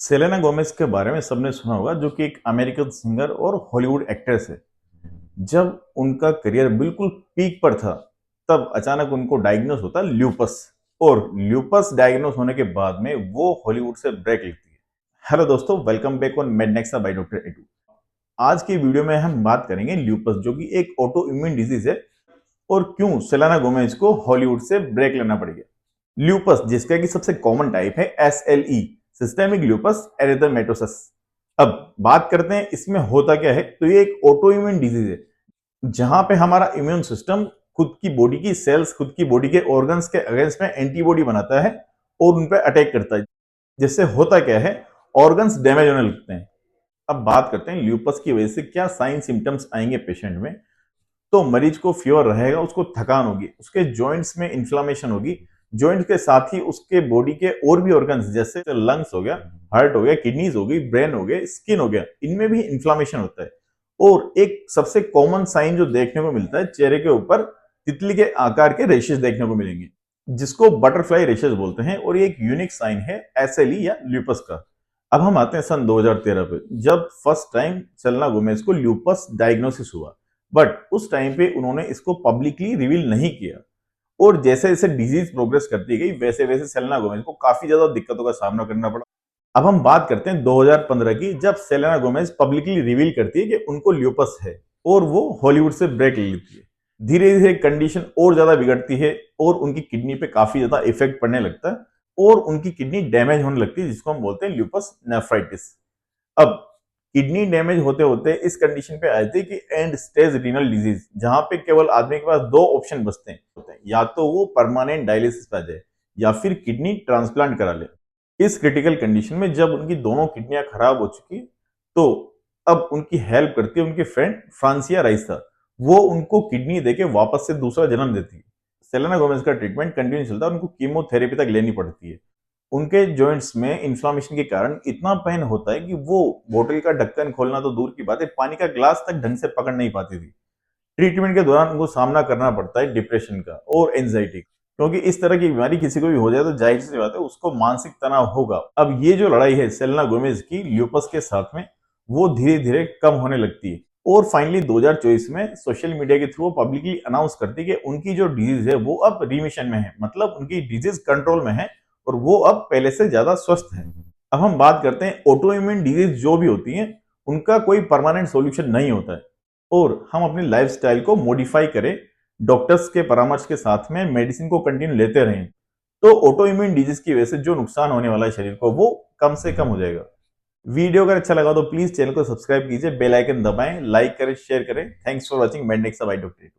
Selena Gomez के बारे में सबने सुना होगा, जो कि एक अमेरिकन सिंगर और हॉलीवुड एक्ट्रेस है। जब उनका करियर बिल्कुल पीक पर था, तब अचानक उनको डायग्नोस होता ल्यूपस। और ल्यूपस डायग्नोस होने के बाद में वो हॉलीवुड से ब्रेक लेती है। हेलो दोस्तों, welcome back on Mednexa by doctor एटू। आज की वीडियो में हम बात करेंगे ल्यूपस, जो कि एक ऑटो इम्यून डिजीज है, और क्यों सेलेना गोमेज को हॉलीवुड से ब्रेक लेना पड़ गया। ल्यूपस, जिसका कि सबसे कॉमन टाइप है SLE, सिस्टेमिक ल्यूपस एरिथेमेटोसस। अब बात करते हैं इसमें होता क्या है। तो ये एक ऑटो इम्यून डिजीज है, जहां पे हमारा इम्यून सिस्टम खुद की बॉडी की सेल्स, खुद की बॉडी के ऑर्गन्स के अगेंस्ट में एंटीबॉडी बनाता है और उन पर अटैक करता है। जिससे होता क्या है, ऑर्गन्स डैमेज होने लगते हैं। अब बात करते हैं ल्यूपस की वजह से क्या साइन सिम्टम्स आएंगे पेशेंट में। तो मरीज को फीवर रहेगा, उसको थकान होगी, उसके जॉइंट्स में इन्फ्लामेशन होगी। जॉइंट के साथ ही उसके बॉडी के और भी ऑर्गन्स, जैसे लंग्स हो गया, हार्ट हो गया, किडनीज हो गई, ब्रेन हो गया, स्किन हो गया, इनमें भी इन्फ्लामेशन होता है। और एक सबसे कॉमन साइन जो देखने को मिलता है, चेहरे के ऊपर तितली के आकार के रेशेस देखने को मिलेंगे, जिसको बटरफ्लाई रेशेस बोलते हैं। और ये एक यूनिक साइन है SLE या ल्यूपस का। अब हम आते हैं सन 2013 पे, जब फर्स्ट टाइम सेलेना गोमेज को ल्यूपस डायग्नोसिस हुआ। बट उस टाइम पे उन्होंने इसको पब्लिकली रिवील नहीं किया। और जैसे जैसे डिजीज प्रोग्रेस करती गई, वैसे वैसे सेलेना गोमेज को काफी ज्यादा दिक्कतों का सामना करना पड़ा। अब हम बात करते हैं 2015 की, जब सेलेना गोमेज पब्लिकली रिवील करती है कि उनको ल्यूपस है और वो हॉलीवुड से ब्रेक ले लेती है। धीरे धीरे कंडीशन और ज्यादा बिगड़ती है और उनकी किडनी पे काफी ज्यादा इफेक्ट पड़ने लगता है और उनकी किडनी डैमेज होने लगती है, जिसको हम बोलते हैं ल्यूपस नेफ्राइटिस। अब किडनी डैमेज होते होते इस कंडीशन पे आए थे कि एंड स्टेज रीनल डिजीज, जहां पे केवल आदमी के पास दो ऑप्शन बचते हैं, या तो वो परमानेंट डायलिसिस पे आ जाए या फिर किडनी ट्रांसप्लांट करा ले। इस क्रिटिकल कंडीशन में जब उनकी दोनों किडनियां खराब हो चुकी, तो अब उनकी हेल्प करती है उनके फ्रेंड फ्रांसिया राइसा। वो उनको किडनी देके वापस से दूसरा जन्म देती है। सेलेना गोमेज का ट्रीटमेंट कंटिन्यू चलता है, उनको कीमोथेरेपी तक लेनी पड़ती है। उनके जॉइंट्स में इन्फ्लामेशन के कारण इतना पेन होता है कि वो बोतल का ढक्कन खोलना तो दूर की बात है, पानी का ग्लास तक ढंग से पकड़ नहीं पाती थी। ट्रीटमेंट के दौरान उनको सामना करना पड़ता है डिप्रेशन का और एंजाइटी का, क्योंकि इस तरह की बीमारी किसी को भी हो जाए तो जाहिर सी बात है उसको मानसिक तनाव होगा। अब ये जो लड़ाई है सेलेना गोमेज की ल्यूपस के साथ में, वो धीरे धीरे कम होने लगती है। और फाइनली 2024 में सोशल मीडिया के थ्रू पब्लिकली अनाउंस करती है कि उनकी जो डिजीज है वो अब रिमिशन में है, मतलब उनकी डिजीज कंट्रोल में है और वो अब पहले से ज्यादा स्वस्थ है। अब हम बात करते हैं ऑटो इम्यून डिजीज जो भी होती हैं, उनका कोई परमानेंट सॉल्यूशन नहीं होता है। और हम अपनी लाइफस्टाइल को मॉडिफाई करें, डॉक्टर्स के परामर्श के साथ में मेडिसिन को कंटिन्यू लेते रहें, तो ऑटो इम्यून डिजीज की वजह से जो नुकसान होने वाला है शरीर को, वो कम से कम हो जाएगा। वीडियो अगर अच्छा लगा तो प्लीज चैनल को सब्सक्राइब कीजिए, बेल आइकन दबाएं, लाइक करें, शेयर करें। Thanks for watching Mednexa by doctor.